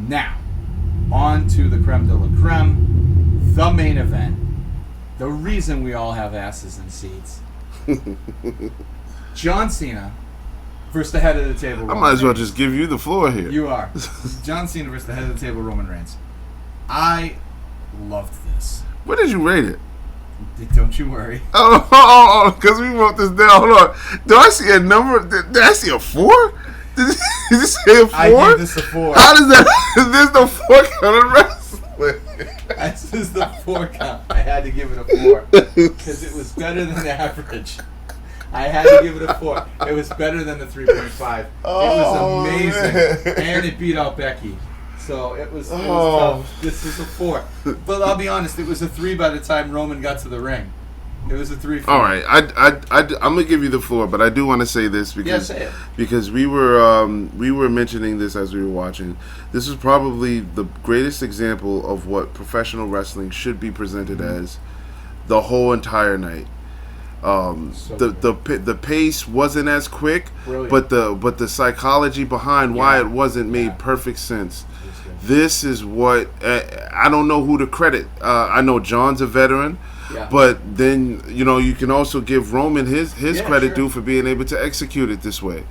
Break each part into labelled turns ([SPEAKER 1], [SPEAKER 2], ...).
[SPEAKER 1] Now, on to the creme de la creme, the main event. The reason we all have asses in seats. Jon Cena versus the head of the table, Roman
[SPEAKER 2] I might as well
[SPEAKER 1] Reigns.
[SPEAKER 2] just give you the floor here.
[SPEAKER 1] You are. Jon Cena versus the head of the table, Roman Reigns. I loved this.
[SPEAKER 2] What did you rate it?
[SPEAKER 1] Don't you worry.
[SPEAKER 2] Oh, because we wrote this down. Hold on. Do I see a number? Did I see a 4? Did you say a 4?
[SPEAKER 1] I gave this a 4.
[SPEAKER 2] How does that? There's no 4 count in wrestling.
[SPEAKER 1] This is the 4 count. I had to give it a 4 because it was better than the average. I had to give it a 4. It was better than the 3.5. It was amazing, and it beat out Becky. So it was tough. This was a 4. But I'll be honest, it was a 3 by the time Roman got to the ring. It was a 3.
[SPEAKER 2] All right, I'm gonna give you the floor, but I do want to say this because
[SPEAKER 1] say it.
[SPEAKER 2] because we were mentioning this as we were watching. This is probably the greatest example of what professional wrestling should be presented as, the whole entire night. The pace wasn't as quick,
[SPEAKER 1] Brilliant.
[SPEAKER 2] but the psychology behind why it wasn't made perfect sense. This is what I don't know who to credit. I know John's a veteran.
[SPEAKER 1] Yeah.
[SPEAKER 2] But then, you can also give Roman his credit
[SPEAKER 1] sure.
[SPEAKER 2] due for being able to execute it this way.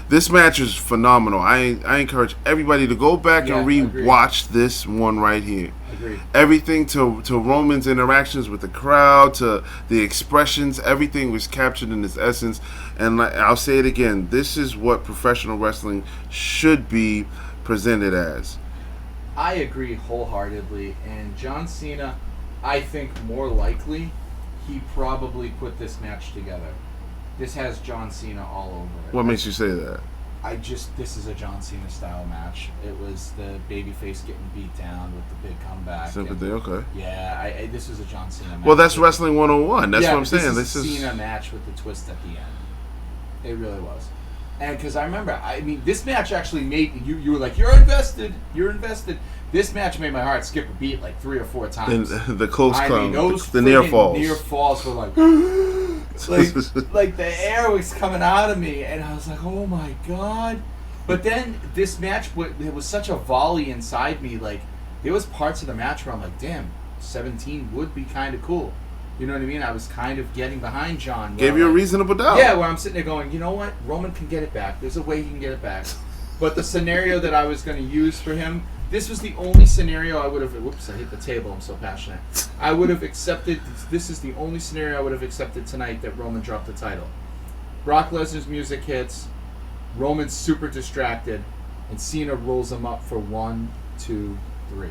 [SPEAKER 2] This match is phenomenal. I encourage everybody to go back and re-watch this one right here.
[SPEAKER 1] Agreed.
[SPEAKER 2] Everything to Roman's interactions with the crowd, to the expressions, everything was captured in its essence. And I'll say it again, this is what professional wrestling should be presented as.
[SPEAKER 1] I agree wholeheartedly. And Jon Cena, I think more likely, he probably put this match together. This has Jon Cena all over it.
[SPEAKER 2] What makes you say that?
[SPEAKER 1] This is a Jon Cena style match. It was the babyface getting beat down with the big comeback.
[SPEAKER 2] Sympathy, okay.
[SPEAKER 1] Yeah, this was a Jon Cena match.
[SPEAKER 2] Well, that's Wrestling 101. That's what I'm saying.
[SPEAKER 1] This is a Cena match with the twist at the end. It really was. And because I remember, this match actually made you were like, you're invested. This match made my heart skip a beat like 3 or 4 times.
[SPEAKER 2] And the close come, the near falls.
[SPEAKER 1] Near falls were like, like the air was coming out of me, and I was like, oh my god. But then this match, there was such a volley inside me. Like there was parts of the match where I'm like, damn, 17 would be kind of cool. You know what I mean? I was kind of getting behind John.
[SPEAKER 2] Gave you a reasonable doubt.
[SPEAKER 1] Yeah, where I'm sitting there going, you know what? Roman can get it back. There's a way he can get it back. But the scenario that I was going to use for him, this was the only scenario I would have... Whoops, I hit the table. I'm so passionate. I would have accepted... This is the only scenario I would have accepted tonight that Roman dropped the title. Brock Lesnar's music hits. Roman's super distracted. And Cena rolls him up for 1, 2, 3.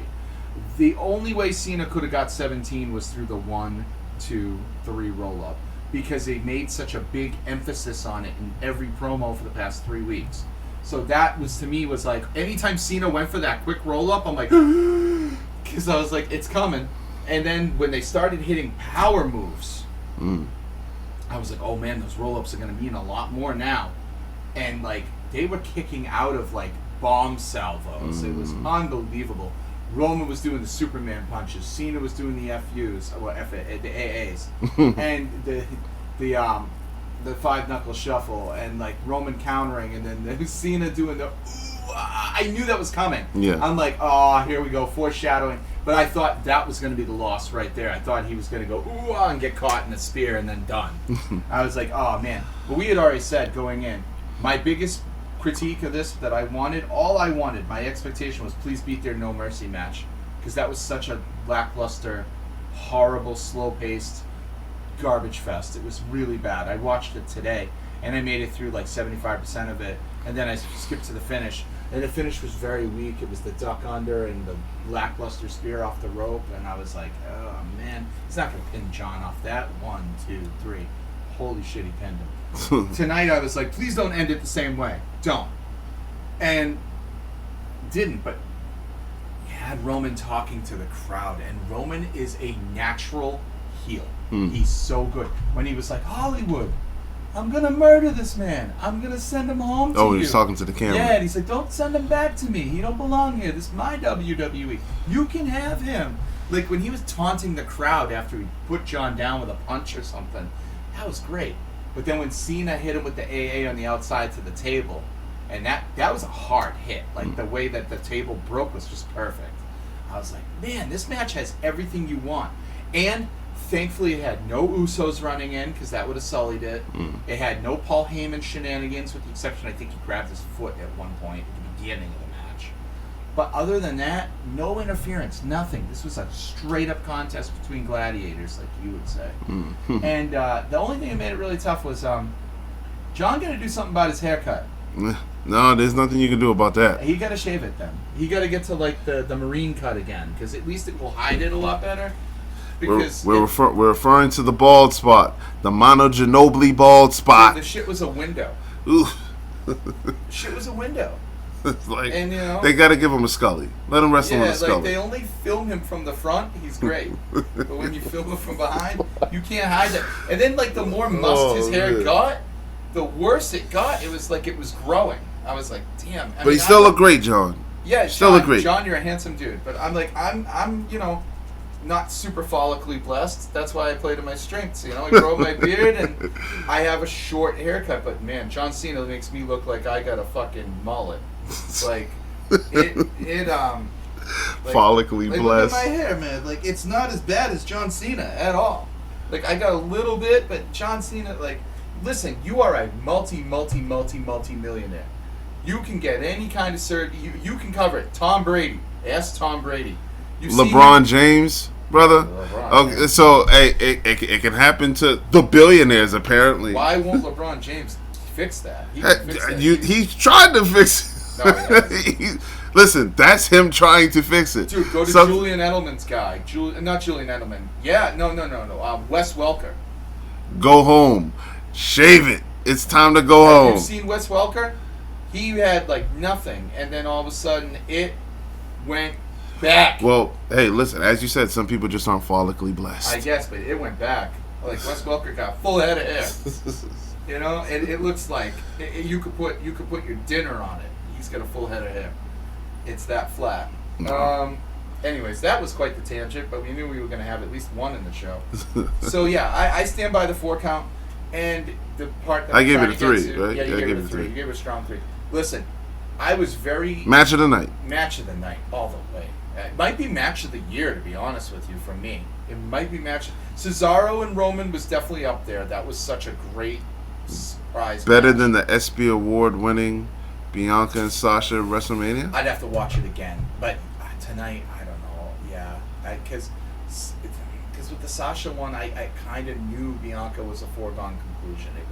[SPEAKER 1] The only way Cena could have got 17 was through the 1, 2, 3 roll up, because they made such a big emphasis on it in every promo for the past 3 weeks. So that was, to me, was like, anytime Cena went for that quick roll up, I'm like, because I was like, it's coming. And then when they started hitting power moves, I was like, oh man, those roll ups are going to mean a lot more now. And like, they were kicking out of like bomb salvos. It was unbelievable. Roman was doing the Superman punches. Cena was doing the FUs, the AAs, and the 5-knuckle shuffle, and like Roman countering, and then Cena doing the. I knew that was coming.
[SPEAKER 2] Yeah.
[SPEAKER 1] I'm like, oh, here we go, foreshadowing. But I thought that was going to be the loss right there. I thought he was going to go and get caught in the spear and then done. I was like, oh man. But we had already said going in, my biggest critique of this that all I wanted, my expectation was please beat their No Mercy match, because that was such a lackluster, horrible, slow-paced garbage fest. It was really bad. I watched it today, and I made it through like 75% of it, and then I skipped to the finish, and the finish was very weak. It was the duck under and the lackluster spear off the rope, and I was like, oh man, he's not going to pin John off that. 1, 2, 3. Holy shit, he pinned him. Tonight I was like, please don't end it the same way. Don't. And didn't, but you had Roman talking to the crowd, and Roman is a natural heel. He's so good. When he was like, Hollywood, I'm going to murder this man. I'm going to send him home to you.
[SPEAKER 2] Oh, he's talking to the camera.
[SPEAKER 1] Yeah, and he's like, don't send him back to me. He don't belong here. This is my WWE. You can have him. Like, when he was taunting the crowd after he put John down with a punch or something, that was great. But then when Cena hit him with the AA on the outside to the table, And that was a hard hit. Like, the way that the table broke was just perfect. I was like, man, this match has everything you want. And thankfully it had no Usos running in, because that would have sullied it. It had no Paul Heyman shenanigans, with the exception, I think he grabbed his foot at one point at the beginning of the match. But other than that, no interference, nothing. This was a straight-up contest between gladiators, like you would say. And the only thing that made it really tough was John got to do something about his haircut.
[SPEAKER 2] No, there's nothing you can do about that.
[SPEAKER 1] He got to shave it then. He got to get to like the marine cut again, because at least it will hide it a lot better. Because
[SPEAKER 2] we're referring to the bald spot, the Mono Ginobili bald spot.
[SPEAKER 1] The shit was a window.
[SPEAKER 2] Ooh.
[SPEAKER 1] Shit was a window.
[SPEAKER 2] It's like,
[SPEAKER 1] and you know,
[SPEAKER 2] they got to give him a Scully. Let him wrestle in a Scully.
[SPEAKER 1] Like they only film him from the front, he's great. But when you film him from behind, you can't hide that. And then like the more must his hair got, the worse it got. It was like it was growing. I was like, damn.
[SPEAKER 2] But he still looked great, John.
[SPEAKER 1] Yeah,
[SPEAKER 2] still look great.
[SPEAKER 1] John, you're a handsome dude. But I'm like, I'm you know, not super follically blessed. That's why I play to my strengths. You know, I grow my beard and I have a short haircut. But man, Jon Cena makes me look like I got a fucking mullet. Like like,
[SPEAKER 2] follically
[SPEAKER 1] like,
[SPEAKER 2] blessed.
[SPEAKER 1] Look at my hair, man. Like it's not as bad as Jon Cena at all. Like I got a little bit, but Jon Cena, like, listen, you are a multi-millionaire. You can get any kind of surgery. You can cover it. Tom Brady. Ask Tom Brady.
[SPEAKER 2] LeBron James, brother. Okay, so hey, it can happen to the billionaires apparently.
[SPEAKER 1] Why won't LeBron James fix that?
[SPEAKER 2] He's tried to fix it.
[SPEAKER 1] No, he
[SPEAKER 2] listen, that's him trying to fix it.
[SPEAKER 1] Dude, go to Julian Edelman's guy. Not Julian Edelman. Yeah, no. Wes Welker.
[SPEAKER 2] Go home. Shave it. It's time to go home.
[SPEAKER 1] Have you seen Wes Welker? He had like nothing, and then all of a sudden it went back.
[SPEAKER 2] Well, hey, listen. As you said, some people just aren't follically blessed.
[SPEAKER 1] I guess, but it went back. Like Wes Welker got full head of hair. You know, it looks like you could put your dinner on it. He's got a full head of hair. It's that flat. Anyways, that was quite the tangent, but we knew we were going to have at least one in the show. So yeah, I stand by the 4 count, and the part that
[SPEAKER 2] I gave it a 3, right?
[SPEAKER 1] Yeah, you gave it a 3. You gave it a strong 3. Listen, I was very
[SPEAKER 2] match of the night.
[SPEAKER 1] Match of the night, all the way. It might be match of the year, to be honest with you. For me, it might be match. Cesaro and Roman was definitely up there. That was such a great surprise.
[SPEAKER 2] Better
[SPEAKER 1] match.
[SPEAKER 2] than the ESPY award winning Bianca and Sasha WrestleMania?
[SPEAKER 1] I'd have to watch it again, but tonight I don't know. Yeah, because with the Sasha one, I kind of knew Bianca was a foregone conclusion. It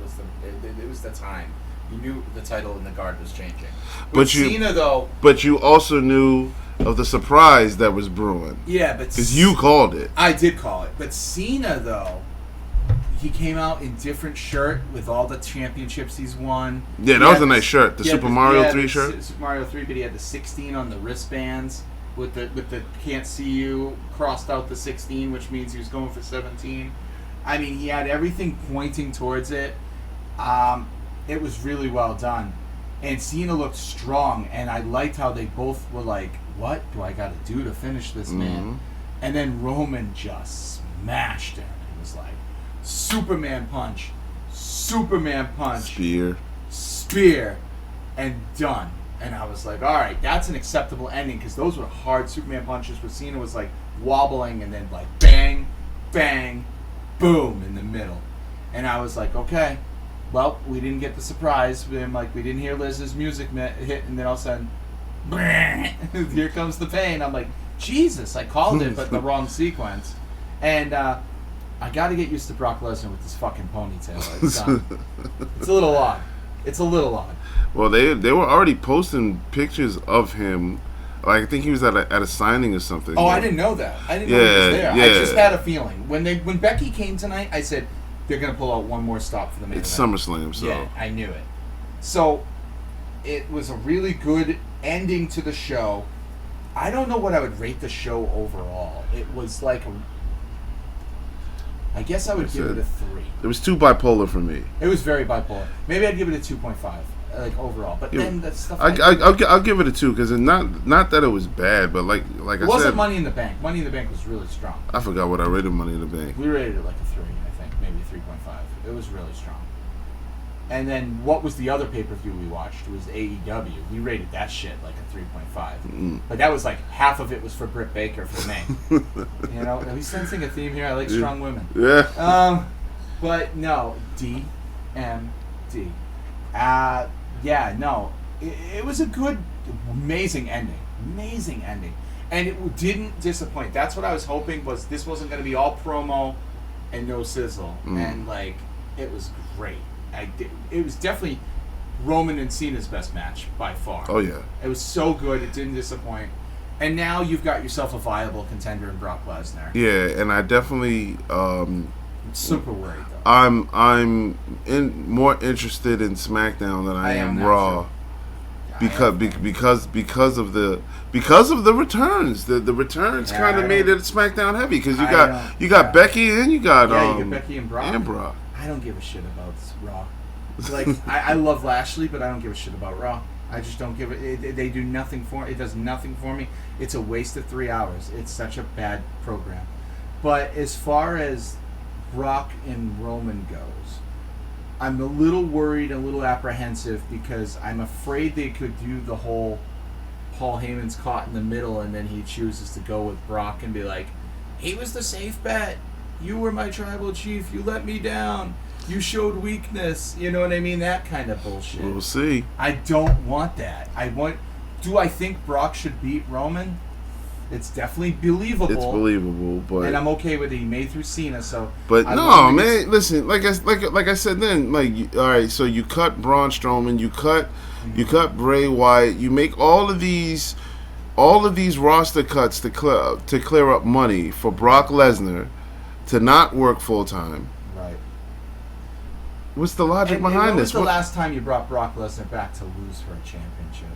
[SPEAKER 1] was the time. You knew the title and the guard was changing. With Cena though,
[SPEAKER 2] but you also knew of the surprise that was brewing.
[SPEAKER 1] Yeah, but
[SPEAKER 2] because you called it.
[SPEAKER 1] I did call it, but Cena though. He came out in different shirt with all the championships he's won.
[SPEAKER 2] Yeah, that was a nice shirt. The Super Mario 3 shirt.
[SPEAKER 1] Super Mario 3, but he had the 16 on the wristbands with the can't see you crossed out the 16, which means he was going for 17. I mean, he had everything pointing towards it. It was really well done. And Cena looked strong, and I liked how they both were like, what do I got to do to finish this man? And then Roman just smashed him. It was like, Superman punch, spear, and done. And I was like, all right, that's an acceptable ending, because those were hard Superman punches where Cena was like wobbling and then like bang, bang, boom in the middle. And I was like, okay, well, we didn't get the surprise. We didn't hear Liz's music hit, and then all of a sudden, here comes the pain. I'm like, Jesus, I called it, but the wrong sequence. And I got to get used to Brock Lesnar with this fucking ponytail. It's a little odd. It's a little odd.
[SPEAKER 2] Well, they were already posting pictures of him. Like, I think he was at a signing or something.
[SPEAKER 1] Oh, I didn't know that. I didn't know he was there. I just had a feeling. When Becky came tonight, I said, they're going to pull out one more stop for the main event.
[SPEAKER 2] It's SummerSlam, so.
[SPEAKER 1] Yeah, I knew it. So, it was a really good ending to the show. I don't know what I would rate the show overall. It was like I guess I would give it a 3.
[SPEAKER 2] It was too bipolar for me.
[SPEAKER 1] It was very bipolar. Maybe I'd give it a 2.5, like overall. But then that stuff.
[SPEAKER 2] I'll give it a 2 because not that it was bad, but like I said,
[SPEAKER 1] it wasn't Money in the Bank. Money in the Bank was really strong.
[SPEAKER 2] I forgot what I rated Money in the Bank.
[SPEAKER 1] We rated it like a 3, I think, maybe 3.5. It was really strong. And then what was the other pay-per-view we watched? It was AEW. We rated that shit like a 3.5. But that was like half of it was for Britt Baker for me. You know, are we sensing a theme here? I like strong women.
[SPEAKER 2] Yeah.
[SPEAKER 1] But no, DMD. Yeah, no. It was a good, amazing ending. Amazing ending. And it didn't disappoint. That's what I was hoping was this wasn't going to be all promo and no sizzle. And like, it was great. It was definitely Roman and Cena's best match by far.
[SPEAKER 2] Oh yeah,
[SPEAKER 1] it was so good. It didn't disappoint. And now you've got yourself a viable contender in Brock Lesnar.
[SPEAKER 2] Yeah, and I definitely
[SPEAKER 1] I'm super worried though.
[SPEAKER 2] I'm more interested in SmackDown than I am Raw. Because of the returns. The returns kind of made it SmackDown heavy because you got Becky and you got
[SPEAKER 1] Becky and Brock. I don't give a shit about Raw. Like I love Lashley, but I don't give a shit about Raw. I just don't give it. They do nothing for it. Does nothing for me. It's a waste of 3 hours. It's such a bad program. But as far as Brock and Roman goes, I'm a little worried, a little apprehensive because I'm afraid they could do the whole Paul Heyman's caught in the middle and then he chooses to go with Brock and be like, he was the safe bet. You were my tribal chief. You let me down. You showed weakness. You know what I mean? That kind of bullshit.
[SPEAKER 2] We'll see.
[SPEAKER 1] I don't want that. Do I think Brock should beat Roman? It's definitely believable.
[SPEAKER 2] It's believable, but
[SPEAKER 1] and I'm okay with it. He made through Cena, so.
[SPEAKER 2] But no, man. Listen, like I said then, all right. So you cut Braun Strowman, you cut Bray Wyatt, you make all of these roster cuts to clear up money for Brock Lesnar to not work full time.
[SPEAKER 1] Right.
[SPEAKER 2] What's the logic behind this?
[SPEAKER 1] When was the last time you brought Brock Lesnar back to lose for a championship?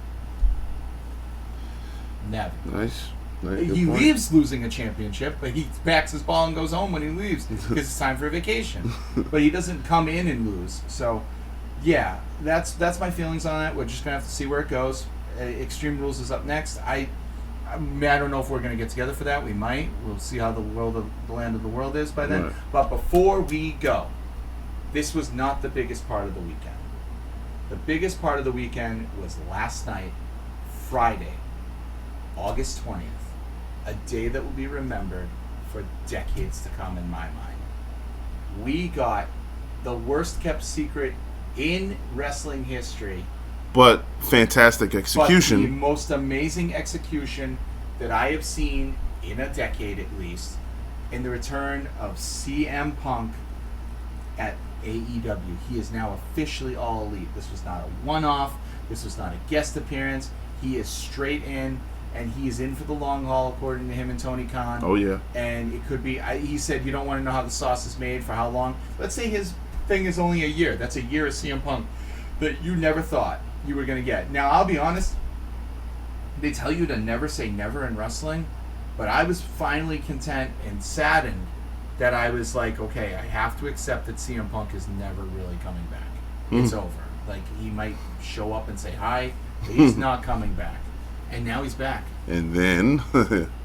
[SPEAKER 1] Never.
[SPEAKER 2] Nice.
[SPEAKER 1] He leaves losing a championship, but he backs his ball and goes home when he leaves because it's time for a vacation. But he doesn't come in and lose. So, yeah, that's my feelings on it. We're just gonna have to see where it goes. Extreme Rules is up next. I don't know if we're gonna get together for that. We might. We'll see how the land of the world is by then. Right. But before we go, this was not the biggest part of the weekend. The biggest part of the weekend was last night, Friday, August 20th. A day that will be remembered for decades to come in my mind. We got the worst kept secret in wrestling history.
[SPEAKER 2] But fantastic execution.
[SPEAKER 1] But the most amazing execution that I have seen in a decade at least, in the return of CM Punk at AEW. He is now officially All Elite. This was not a one-off. This was not a guest appearance. He is straight in. And he is in for the long haul, according to him and Tony Khan.
[SPEAKER 2] Oh, yeah.
[SPEAKER 1] And it could be, he said, you don't want to know how the sauce is made, for how long. Let's say his thing is only a year. That's a year of CM Punk that you never thought you were going to get. Now, I'll be honest, they tell you to never say never in wrestling, but I was finally content and saddened that I was like, okay, I have to accept that CM Punk is never really coming back. It's over. Like, he might show up and say hi, but he's not coming back. And now he's back.
[SPEAKER 2] And then...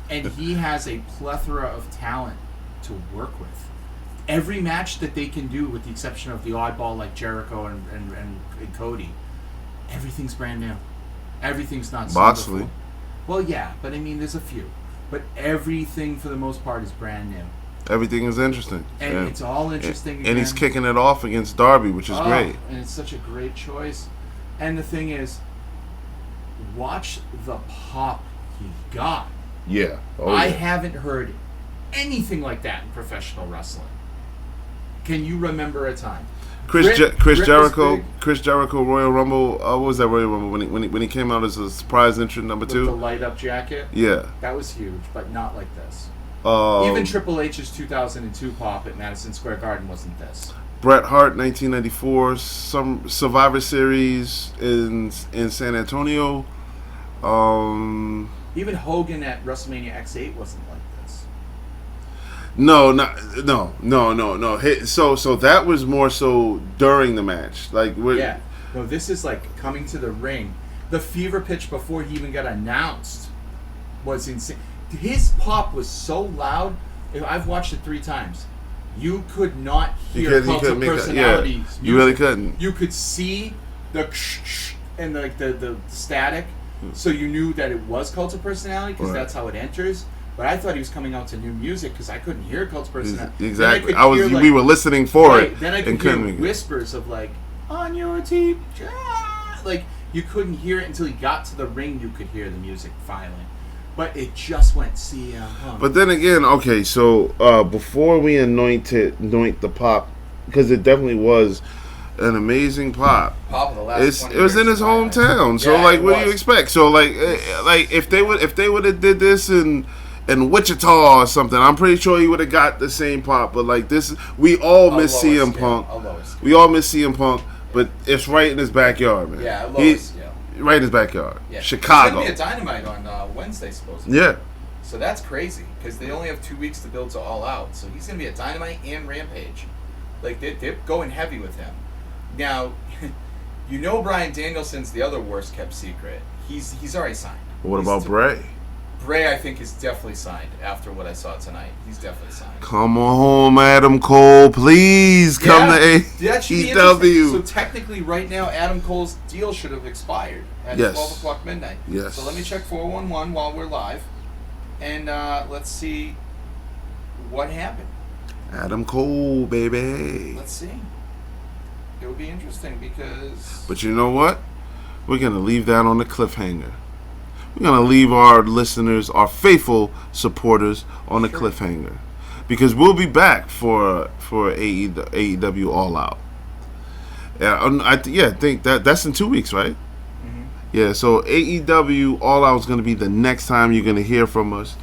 [SPEAKER 1] and he has a plethora of talent to work with. Every match that they can do, with the exception of the oddball like Jericho and Cody, everything's brand new. Everything's not
[SPEAKER 2] Moxley.
[SPEAKER 1] Well, yeah, but I mean, there's a few. But everything, for the most part, is brand new.
[SPEAKER 2] Everything is interesting.
[SPEAKER 1] And it's all interesting.
[SPEAKER 2] And he's kicking it off against Darby, which is great.
[SPEAKER 1] And it's such a great choice. And the thing is, watch the pop he got.
[SPEAKER 2] Yeah.
[SPEAKER 1] I haven't heard anything like that in professional wrestling. Can you remember a time?
[SPEAKER 2] Chris Jericho, Royal Rumble. What was that Royal Rumble when he came out as a surprise entrant number 2?
[SPEAKER 1] With the light up jacket.
[SPEAKER 2] Yeah.
[SPEAKER 1] That was huge, but not like this. Even Triple H's 2002 pop at Madison Square Garden wasn't this.
[SPEAKER 2] Bret Hart, 1994, some Survivor Series in San Antonio.
[SPEAKER 1] Even Hogan at WrestleMania X8 wasn't like this.
[SPEAKER 2] No. So that was more so during the match.
[SPEAKER 1] Yeah. No, this is like coming to the ring. The fever pitch before he even got announced was insane. His pop was so loud. I've watched it 3 times. you could not hear
[SPEAKER 2] You
[SPEAKER 1] Cult
[SPEAKER 2] couldn't
[SPEAKER 1] of
[SPEAKER 2] make that.
[SPEAKER 1] Personality.
[SPEAKER 2] Yeah, you really couldn't.
[SPEAKER 1] You could see the and the static, so you knew that it was Cult of Personality because that's how it enters. But I thought he was coming out to new music because I couldn't hear Cult of Personality.
[SPEAKER 2] Exactly.
[SPEAKER 1] Hear,
[SPEAKER 2] we were listening for it.
[SPEAKER 1] Then I could hear whispers of like on your team, like you couldn't hear it until he got to the ring. You could hear the music filing. But it just went CM Punk.
[SPEAKER 2] But then again, okay, so before we anoint the pop, because it definitely was an amazing pop.
[SPEAKER 1] Pop of the last
[SPEAKER 2] It was in his hometown, so
[SPEAKER 1] yeah,
[SPEAKER 2] like, what do you expect? So like if they would have did this in Wichita or something, I'm pretty sure he would have got the same pop. But like this, we all miss CM Punk. We all miss CM Punk, but it's right in his backyard, man.
[SPEAKER 1] Yeah, lowest scale.
[SPEAKER 2] Right in his backyard.
[SPEAKER 1] Yeah.
[SPEAKER 2] Chicago.
[SPEAKER 1] There's going to be a Dynamite on Wednesday, supposedly.
[SPEAKER 2] Yeah.
[SPEAKER 1] So that's crazy, because they only have 2 weeks to build to All Out. So he's going to be at Dynamite and Rampage. Like, they're going heavy with him. Now, you know Bryan Danielson's the other worst kept secret. He's already signed.
[SPEAKER 2] What about Bray?
[SPEAKER 1] Bray, I think, is definitely signed after what I saw tonight. He's definitely signed.
[SPEAKER 2] Come on home, Adam Cole. Please come to AEW.
[SPEAKER 1] So technically, right now, Adam Cole's deal should have expired at 12 o'clock midnight.
[SPEAKER 2] Yes.
[SPEAKER 1] So let me check 411 while we're live, and let's see what happened.
[SPEAKER 2] Adam Cole, baby.
[SPEAKER 1] Let's see. It will be interesting because...
[SPEAKER 2] But you know what? We're going to leave that on the cliffhanger. We're going to leave our listeners, our faithful supporters, on a cliffhanger. Because we'll be back for AEW All Out. I think that's in 2 weeks, right?
[SPEAKER 1] Mm-hmm.
[SPEAKER 2] Yeah, so AEW All Out is going to be the next time you're going to hear from us.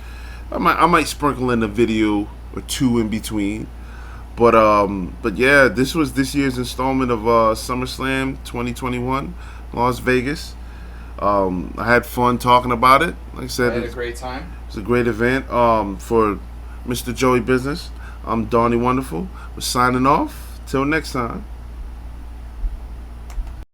[SPEAKER 2] I might sprinkle in a video or two in between. But yeah, this was this year's installment of SummerSlam 2021, Las Vegas. I had fun talking about it. Like I said,
[SPEAKER 1] I had a great time.
[SPEAKER 2] It's a great event. For Mr. Joey Business, I'm Donnie Wonderful. We're signing off. Till next time.